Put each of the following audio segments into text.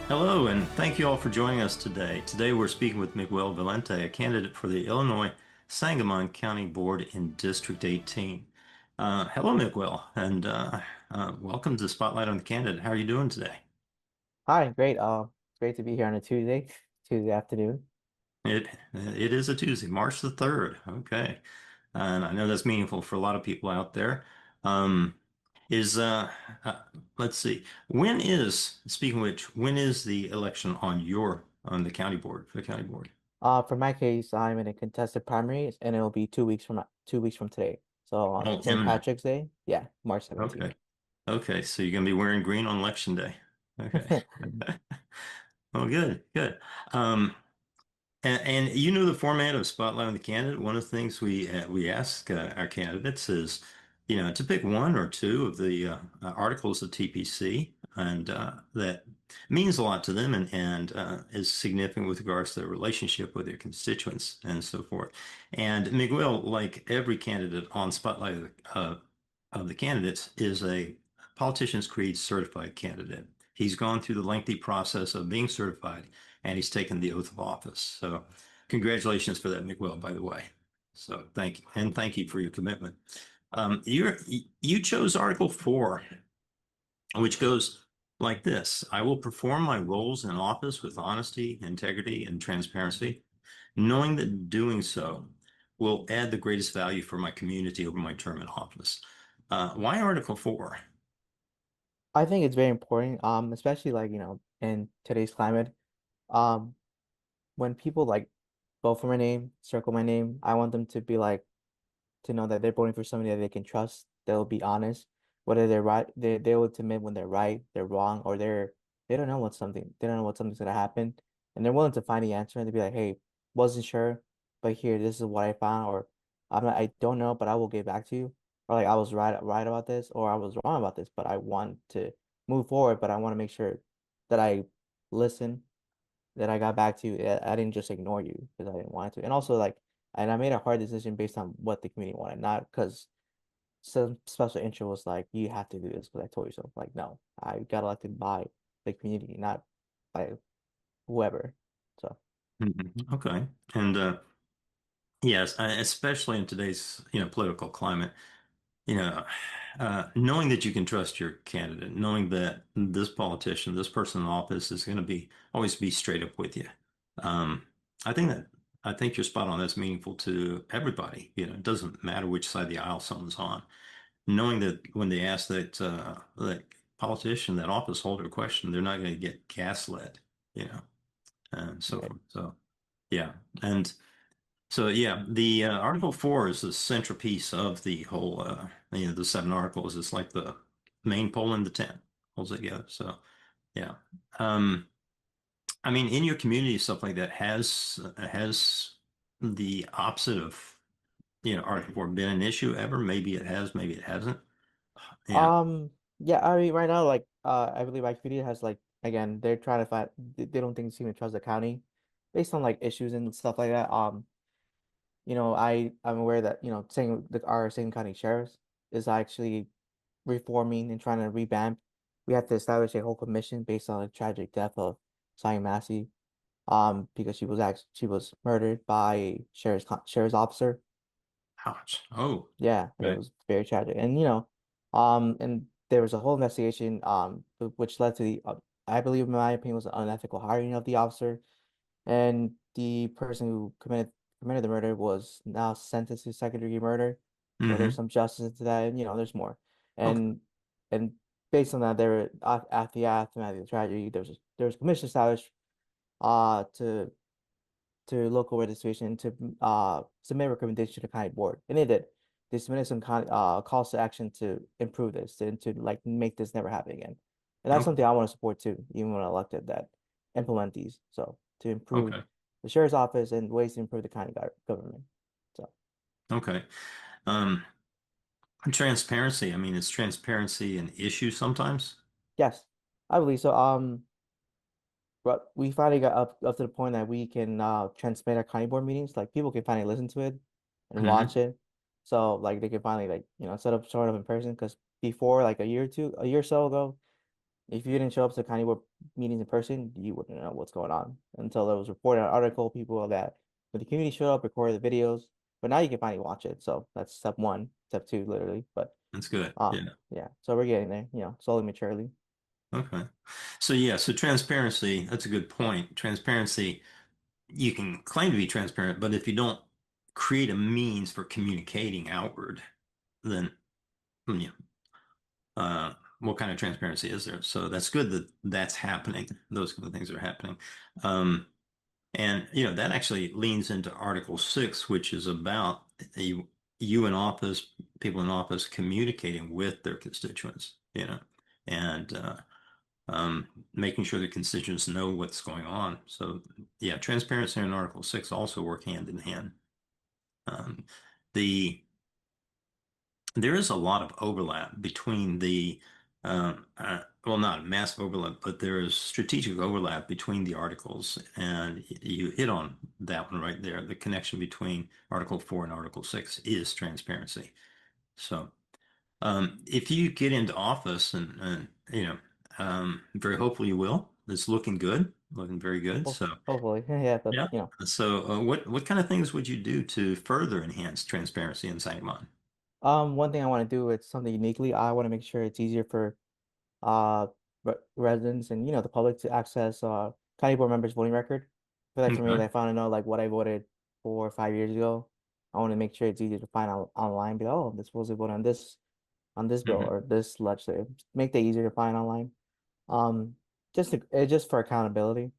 Hello, and thank you all for joining us today. Today we're speaking with Miguel Valente, a candidate for the Illinois Sangamon County Board in District 18. Hello, Miguel, and welcome to Spotlight on the Candidate. How are you doing today? Hi, great. It's great to be here on a Tuesday afternoon. It is a Tuesday, March the 3rd. Okay. And I know that's meaningful for a lot of people out there. Um, is uh, let's see. Speaking of which, when is the election on the county board, for the county board? For my case, I'm in a contested primary, and it'll be 2 weeks from today. So on Oh, St. imminent. Patrick's Day, yeah, March 17th. Okay. Okay, so you're gonna be wearing green on election day. Okay. Well, good, good. Um, and you know the format of Spotlight on the Candidate. One of the things we ask our candidates is, to pick one or two of the articles of TPC, and that means a lot to them, and is significant with regards to their relationship with their constituents and so forth. And Miguel, like every candidate on Spotlight of the candidates, is a Politician's Creed certified candidate. He's gone through the lengthy process of being certified, and he's taken the oath of office. So congratulations for that, Miguel, by the way. So thank you. And thank you for your commitment. You chose Article 4, which goes like this. I will perform my roles in office with honesty, integrity, and transparency, knowing that doing so will add the greatest value for my community over my term in office. Why Article 4? I think it's very important, especially like, in today's climate. Um, when people like vote for my name, circle my name, I want them to be like to know that they're voting for somebody that they can trust. They'll be honest, whether they're right, they will admit when they're right, they're wrong, or they don't know what something's gonna happen, and they're willing to find the answer and to be like, hey, wasn't sure, but here, this is what I found, or I don't know, but I will get back to you, or like I was right about this, or I was wrong about this, but I want to move forward, but I want to make sure that I listen, that I got back to you. I didn't just ignore you because I didn't want to. And also like, and I made a hard decision based on what the community wanted, not because some special interest was like, you have to do this because I told you so. Like, no, I got elected by the community, not by whoever. So Mhm. Okay. And yes, especially in today's, political climate, you know, knowing that you can trust your candidate, knowing that this politician, this person in office is going to be always be straight up with you. Um, I think that I think you're spot on. That's meaningful to everybody. It doesn't matter which side of the aisle someone's on. Knowing that when they ask that politician, that office holder a question, they're not going to get gaslit, you know, and so right. forth. So yeah, and. So yeah, the Article 4 is the centerpiece of the whole, the seven articles. It's like the main pole in the tent, holds it together. So yeah, um, I mean, in your community, stuff like that has the opposite of Article 4 been an issue ever? Maybe it has, maybe it hasn't. Yeah. Yeah, I mean, right now, like, I believe my community has like, again, they're trying to find, they don't think seem to trust the county based on like issues and stuff like that. I'm aware that, saying our same county sheriffs is actually reforming and trying to revamp. We have to establish a whole commission based on the tragic death of Simon Massey, because she was murdered by a sheriff's officer. Ouch. Oh, Yeah, and it okay. was very tragic. And there was a whole investigation, which led to I believe, in my opinion, was an unethical hiring of the officer, and the person who committed the murder was now sentenced to second-degree murder. So there's Mm-hmm. some justice into that, and there's more. Okay. And based on that, after the aftermath of the tragedy, there was a commission established, to look over the situation, to submit recommendation to the county board, and they did. They submitted some calls to action to improve this, to like make this never happen again. And that's Okay. something I want to support too, even when elected, that implement these. So to improve Okay. the sheriff's office and ways to improve the county government. So Okay. Um, Transparency. I mean, is transparency an issue sometimes? yes, I believe so. But we finally got up to the point that we can transmit our county board meetings. Like people can finally listen to it and Mm-hmm. watch it. So like they can finally, like, instead of showing up in person. Because before, like a year or so ago, If you didn't show up to county board meetings in person, you wouldn't know what's going on until it was reported on an article. People that when the community showed up, recorded the videos, but now you can finally watch it. So that's step one, step two, literally. But That's good. um, Yeah. yeah. So we're getting there, slowly, maturely. Okay. So yeah, so transparency, that's a good point. Transparency, you can claim to be transparent, but if you don't create a means for communicating outward, then you know, what kind of transparency is there? So that's good that that's happening. Those kind of things are happening. Um, and that actually leans into Article 6, which is about you in office, people in office communicating with their constituents, and making sure the constituents know what's going on. So yeah, transparency and Article 6 also work hand in hand. Um, the There is a lot of overlap between well, not massive overlap, but there is strategic overlap between the articles, and you hit on that one right there. The connection between Article 4 and Article 6 is transparency. So, if you get into office, and very hopefully you will. It's looking good, looking very good. So, Hopefully, yeah. But yeah. So, what kind of things would you do to further enhance transparency in Sangamon? one thing I want to do it's something uniquely. I want to make sure it's easier for uh residents and the public to access county board members' voting record. For that for me, Okay. like, if I want to know like what I voted 4 or 5 years ago, I want to make sure it's easier to find out online. Be like, oh, this supposed to vote on this bill Mhm. or this legislative. Make that easier to find online. Um, just for accountability.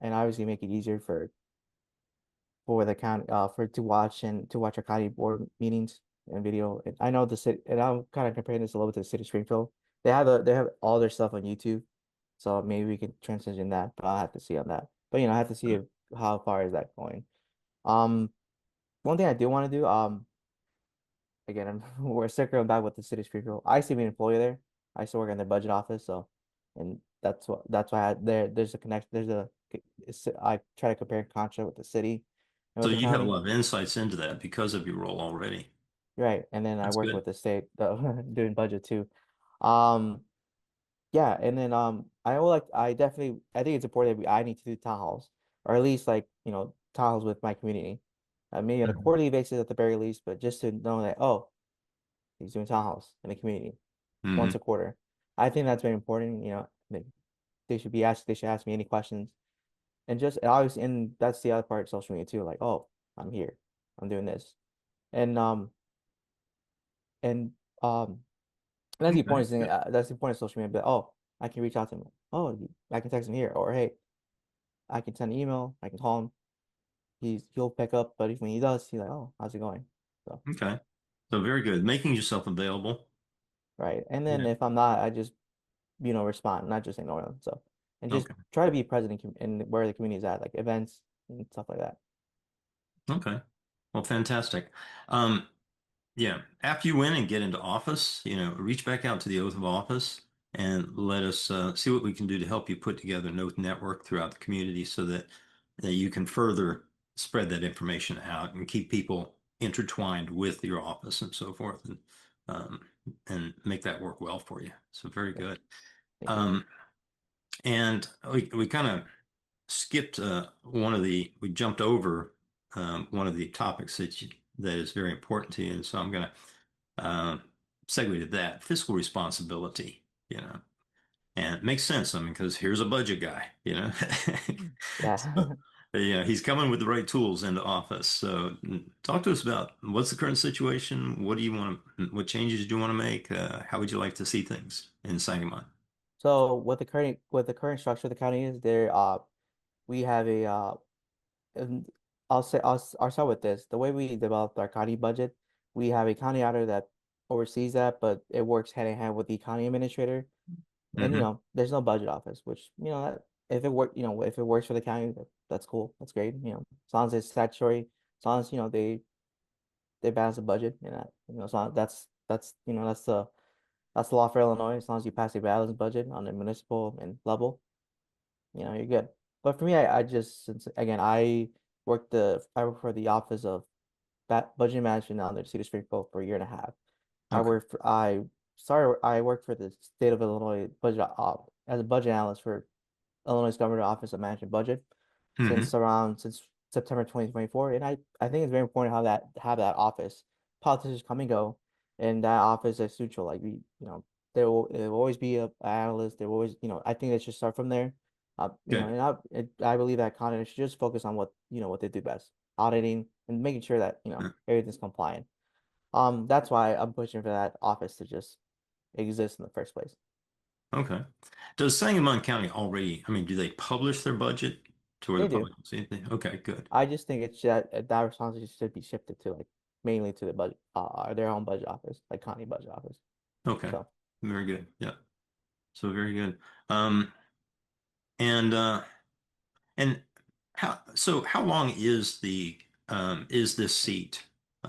And obviously make it easier for the county for to watch our county board meetings and video. And I know the city, and I'm kind of comparing this a little bit to the city of Springfield. They have all their stuff on YouTube, so maybe we can transition that. But I'll have to see on that. But I have to see how far is that going. Um, one thing I do want to do, again, we're circling back with the city of Springfield. I used to be an employee there. I used to work in their budget office, so and that's why there's a connection. I try to compare and contrast with the city and So with the you have a county. lot of insights into that because of your role already. Right. And then I That's work good. with the state doing budget too. Um, yeah, and then I definitely I think it's important that I need to do town halls or at least like, town halls with my community. Maybe on a Mhm. quarterly basis at the very least, but just to know that, oh, he's doing town halls in the community once Hmm. a quarter. I think that's very important, they should ask me any questions. And obviously and that's the other part of social media too, like, oh, I'm here. I'm doing this. And and um And that's the Okay. important thing. Good. That's the point of social media. But oh, I can reach out to him. Oh, I can text him here, or hey, I can send an email. I can call him. He'll pick up. But when he does, he's like, oh, how's it going? So Okay. So very good. Making yourself available. right. And then Yeah. if I'm not, I just respond, not just ignore them. So and just Okay. try to be present in where the community is at, like events and stuff like that. Okay. Well, fantastic. Um, Yeah. After you win and get into office, reach back out to the oath of office and let us see what we can do to help you put together an oath network throughout the community so that you can further spread that information out and keep people intertwined with your office and so forth um, and make that work well for you. So very Yeah, good. thank you. Um, and we kind of skipped we jumped over one of the topics that is very important to you. And so I'm going to uh, segue to that fiscal responsibility, and it makes sense. I mean, because here's a budget guy. So, Yeah. he's coming with the right tools into office. So, talk to us about what's the current situation. What changes do you want to make? How would you like to see things in Sangamon? So what the current structure of the county is, there we have a and I'll start with this. The way we developed our county budget, we have a county auditor that oversees that, but it works hand in hand with the county administrator. And Hmm. there's no budget office, which if it works for the county, that's cool. That's great. As long as it's statutory, as long as they balance the budget, as long that's the law for Illinois. As long as you pass a balanced budget on the municipal and level, you're good. But for me, I just since again I work for the office of budget management under the city of Springfield for a year and a half. Okay. started. I worked for the state of Illinois budget as a budget analyst for Illinois Government Office of Management Budget Hmm. since September 2024. And I think it's very important how that have that office. Politicians come and go, and that office is neutral. Like there will always be a analyst. There will always I think they should start from there. Good. And I believe that Congress should just focus on what they do best, auditing and making sure that everything's compliant. That's why I'm pushing for that office to just exist in the first place. Okay. Does Sangamon County already, I mean, do they publish their budget to where the They do. public can see it? Okay, good. I just think it's that responsibility should be shifted to like mainly to the budget, their own budget office, like county budget office. Okay. So Very good. Yeah. So very good. Um, and and how long is this seat?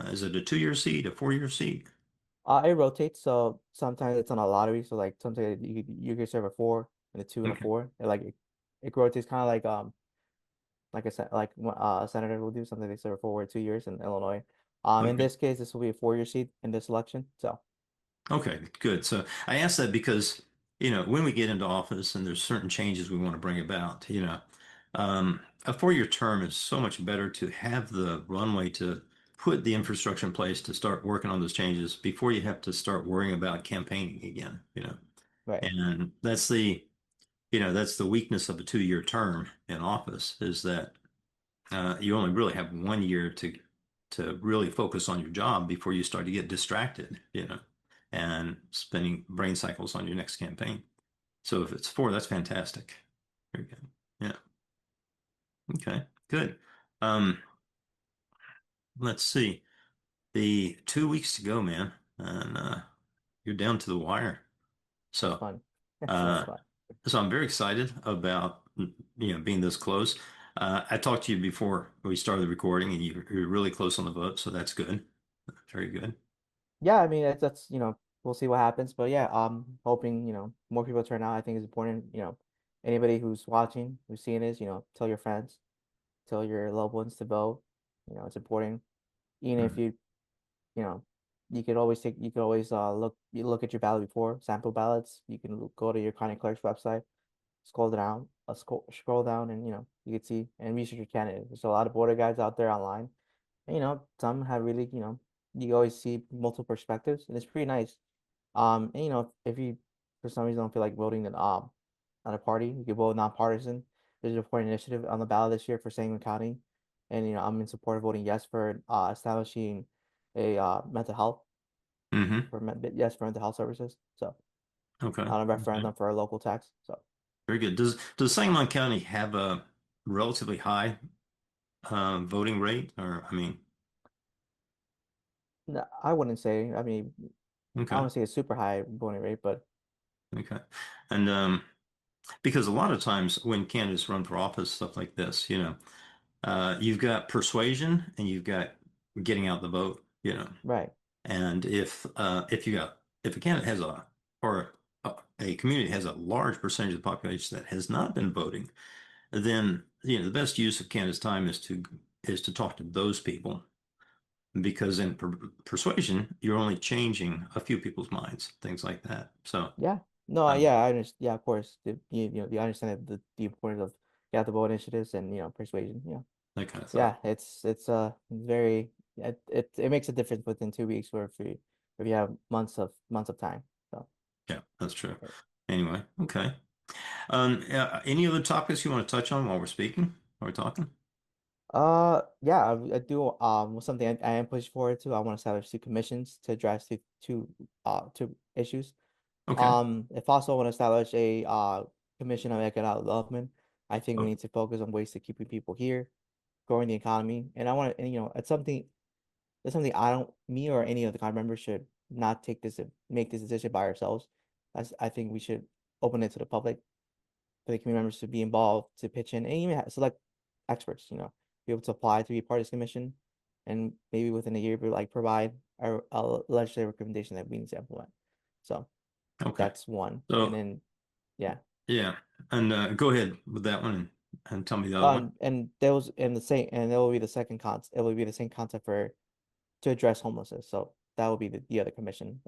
Is it a 2-year seat, a 4-year seat? it rotates. So sometimes it's on a lottery. So like sometimes you can serve a four and a two and a Okay. four. And like it rotates kind of like I said, like a senator will do something they serve for 2 years in Illinois. In Okay. this case, this will be a 4-year seat in this election. So Okay, good. So I ask that because, when we get into office and there's certain changes we want to bring about, a 4-year term is so much better to have the runway to put the infrastructure in place to start working on those changes before you have to start worrying about campaigning again. right, And that's the weakness of a 2-year term in office is that you only really have 1 year to really focus on your job before you start to get distracted, and spending brain cycles on your next campaign. So if it's 4, that's fantastic. Very good. Yeah. Okay. Good. Um, let's see. The 2 weeks to go, man, and you're down to the wire. that's So, fun. That's uh, fun. so I'm very excited about being this close. I talked to you before we started the recording, and you're really close on the vote, so that's good. Very good. Yeah, I mean that's we'll see what happens, but yeah, hoping more people turn out. I think is important. Anybody who's watching, who's seeing this, tell your friends, tell your loved ones to vote. It's important. Even if Mhm. you know you could always look at your ballot before sample ballots. You can go to your county clerk's website, scroll down, and you can see and research your candidate. There's a lot of voter guides out there online. And, some have really, you always see multiple perspectives, and it's pretty nice. And if you for some reason don't feel like voting on a party, you can vote nonpartisan. There's a important initiative on the ballot this year for Sangamon County, and I'm in support of voting yes for establishing a mental health Hmm. yes for mental health services. So Okay. on a Okay. referendum for a local tax. So Very good. Does Sangamon County have a relatively high voting rate? Or I mean, no, I wouldn't say. I mean, I okay, wouldn't say a super high voting rate, but okay. And because a lot of times when candidates run for office, stuff like this, you've got persuasion and you've got getting out the vote. right. And if a candidate has a community has a large percentage of the population that has not been voting, then the best use of candidates' time is to talk to those people because in persuasion you're only changing a few people's minds, things like that. So Yeah. No, um, yeah, I understand. Yeah, of course. You understand the importance of get the vote initiatives and persuasion. Yeah. that kind of thing. Yeah, it's very it makes a difference within 2 weeks or if you have months of time. So Yeah, that's true. right. Anyway, okay. Any other topics you want to touch on while we're speaking? While we're talking? Yeah, I do something I am pushing forward to. I want to establish two commissions to address two issues. Okay. If also want to establish a commission on economic development, I think we Oh, need to focus on ways to keeping people here, growing the economy. And I want to, and it's something I don't, me or any of the CON members should not make this decision by ourselves. I think we should open it to the public for the community members to be involved, to pitch in, and even select experts, be able to apply to be part of this commission, and maybe within a year, be like provide a legislative recommendation that we need to implement. So okay. that's one. And So then, yeah. yeah, and go ahead with that one and tell me the other one. And those and the same and it will be the second concept. It will be the same concept for to address homelessness. So that will be the other commission.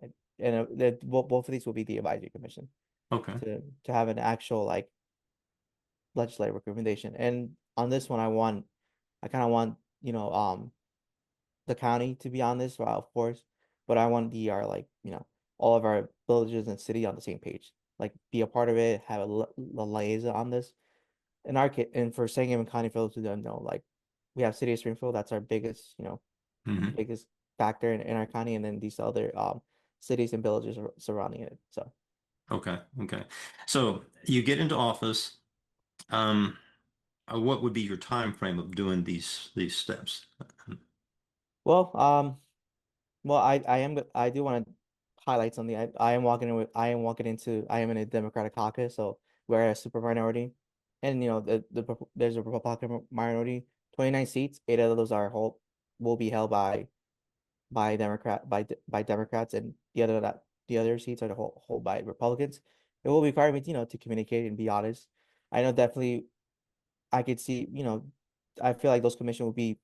and both of these will be the advisory commission Okay. to have an actual like legislative recommendation. And on this one, I kind of want the county to be on this, well, of course, but I want our like all of our villages and city on the same page, like be a part of it, have a liaison on this. In our case, and for Sangamon County, for those who don't know, like we have City of Springfield, that's our biggest, Hmm. biggest factor in our county, and then these other cities and villages surrounding it. So, Okay. Okay. So you get into office. Um, what would be your time frame of doing these steps? well, well, I do want to highlight something. I am walking into I am in a Democratic caucus, so we're a super minority, and there's a Republican minority. 29 seats, eight of those are hold will be held by Democrats, and the other seats are hold by Republicans. It will require me, to communicate and be honest. I know definitely I could see, I feel like those commission will be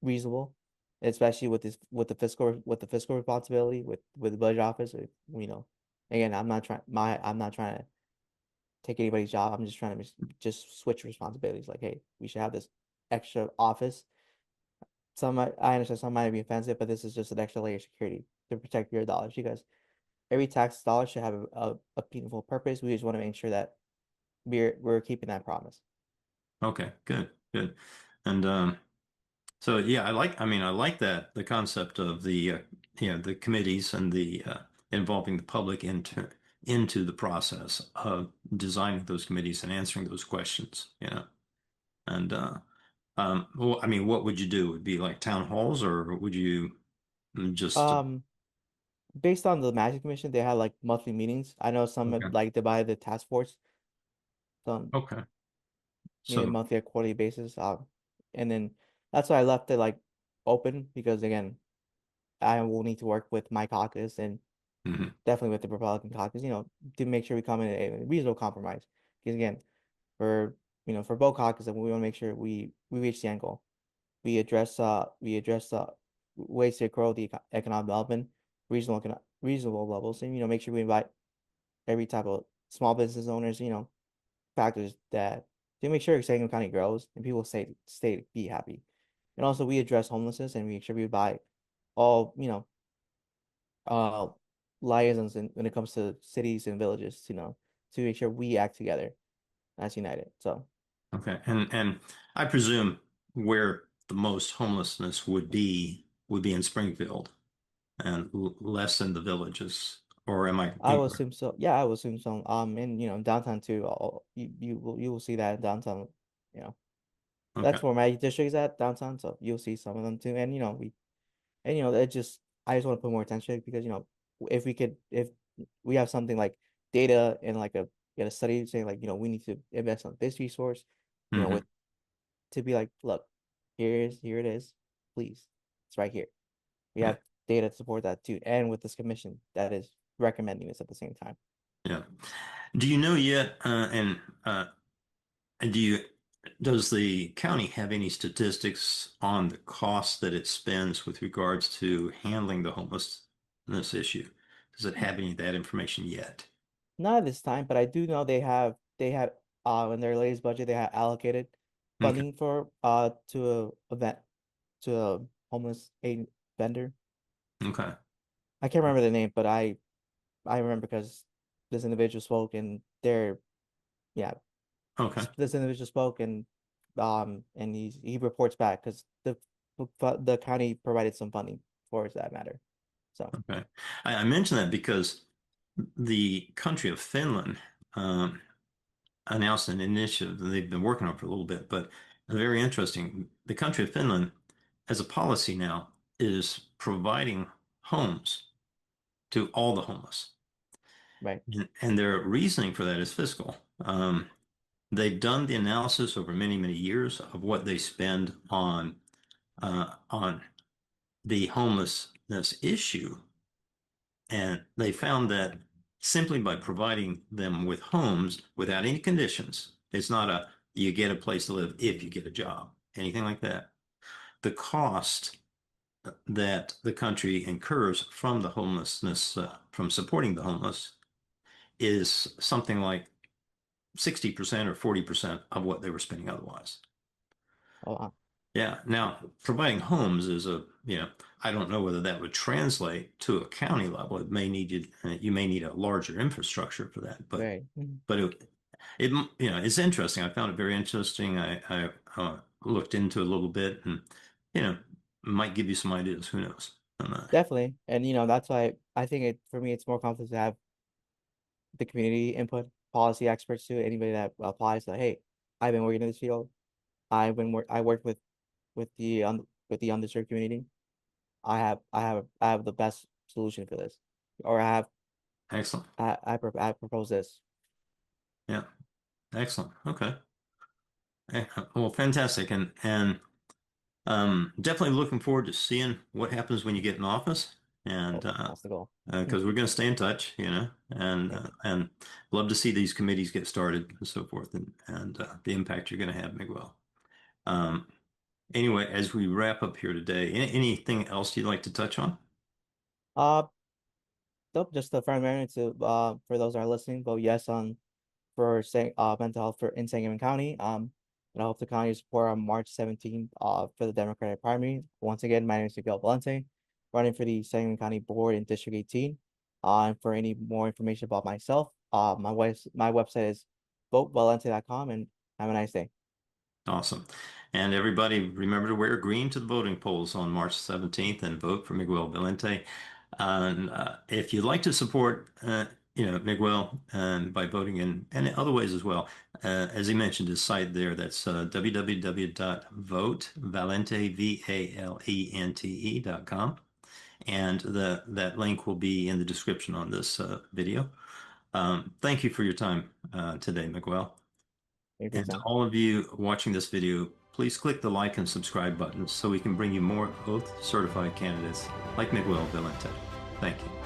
reasonable, especially with with the fiscal responsibility with the budget office. Again, I'm not trying to take anybody's job. I'm just trying to just switch responsibilities. Like, hey, we should have this extra office. I understand some might be offensive, but this is just an extra layer of security to protect your dollars because every tax dollar should have a meaningful purpose. We just want to make sure that we're keeping that promise. Okay, good, good. And so yeah, I like that the concept of the committees and the involving the public into the process of designing those committees and answering those questions, And well, I mean, what would you do? Would it be like town halls, or would you just Um, Based on the Magic Commission, they have like monthly meetings. I know some okay, like divide the task force, some okay, meet a so monthly or quarterly basis. And then that's why I left it like open because again, I will need to work with my caucus and mhm, definitely with the Republican caucus, to make sure we come in a reasonable compromise. Because again, for for both caucuses, we want to make sure we reach the end goal. We address ways to grow the economic development, reasonable levels, and make sure we invite every type of small business owners, factors that to make sure Sangamon County grows and people stay be happy. And also we address homelessness and we make sure we buy all, uh liaisons when it comes to cities and villages, to make sure we act together as united. So okay, and I presume where the most homelessness would be in Springfield and less in the villages, or am I I will assume so. Yeah, I will assume so. And downtown too. You will see that in downtown. You know, Okay. that's where my district is at downtown. So you'll see some of them too. And it just I just want to put more attention because if we have something like data and like a study saying like we need to invest on this resource, Hmm. with to be like, look, here it is, please, it's right here. We Yeah. have data to support that too, and with this commission that is recommending this at the same time. Yeah. Do you know yet, and does the county have any statistics on the cost that it spends with regards to handling the homelessness issue? Does it have any of that information yet? Not at this time, but I do know they have in their latest budget they have allocated Okay. funding for to a event to a homeless aid vendor. Okay. I can't remember the name, but I remember because this individual spoke and yeah, Okay. this individual spoke and he reports back because the county provided some funding for that matter. So Okay. I mention that because the country of Finland um, announced an initiative that they've been working on for a little bit, but very interesting. The country of Finland, as a policy now, is providing homes to all the homeless. right, And their reasoning for that is fiscal. They've done the analysis over many, many years of what they spend on the homelessness issue, and they found that simply by providing them with homes without any conditions, it's not a you get a place to live if you get a job, anything like that. The cost that the country incurs from the homelessness, from supporting the homeless, is something like 60% or 40% of what they were spending otherwise. Oh, wow. Yeah. Now, providing homes is I don't know whether that would translate to a county level. It may need you may need a larger infrastructure for that, but Very. Mhm. but it's interesting. I found it very interesting. I looked into it a little bit, and you know, might give you some ideas. Who knows? Definitely. And that's why I think for me it's more comfortable to have the community input, policy experts too, anybody that applies like, hey, I've been working in this field. I worked with with the underserved community. I have the best solution for this. Or Excellent. I propose this. Yeah. Excellent. Okay. Well, fantastic. And definitely looking forward to seeing what happens when you get in office, and Oh, that's the goal. because we're going to stay in touch, Yeah, and love to see these committees get started and so forth, and the impact you're going to have, Miguel. Um, anyway, as we wrap up here today, anything else you'd like to touch on? uh nope, just a friend reminder to for those that are listening, vote yes on for saying mental health for in Sangamon County. And I hope the county support on March 17th for the Democratic primary. Once again, my name is Miguel Valente, running for the Sangamon County Board in District 18. And for any more information about myself, my website is votevalente.com, and have a nice day. Awesome. And everybody, remember to wear green to the voting polls on March 17th and vote for Miguel Valente. And if you'd like to support, Miguel, by voting and other ways as well, as he mentioned, his site there, that's www.votevalente.com. And that link will be in the description on this video. Thank you for your time today, Miguel. Maybe And to Sam. all of you watching this video, please click the like and subscribe buttons so we can bring you more oath certified candidates like Miguel Valente. Thank you.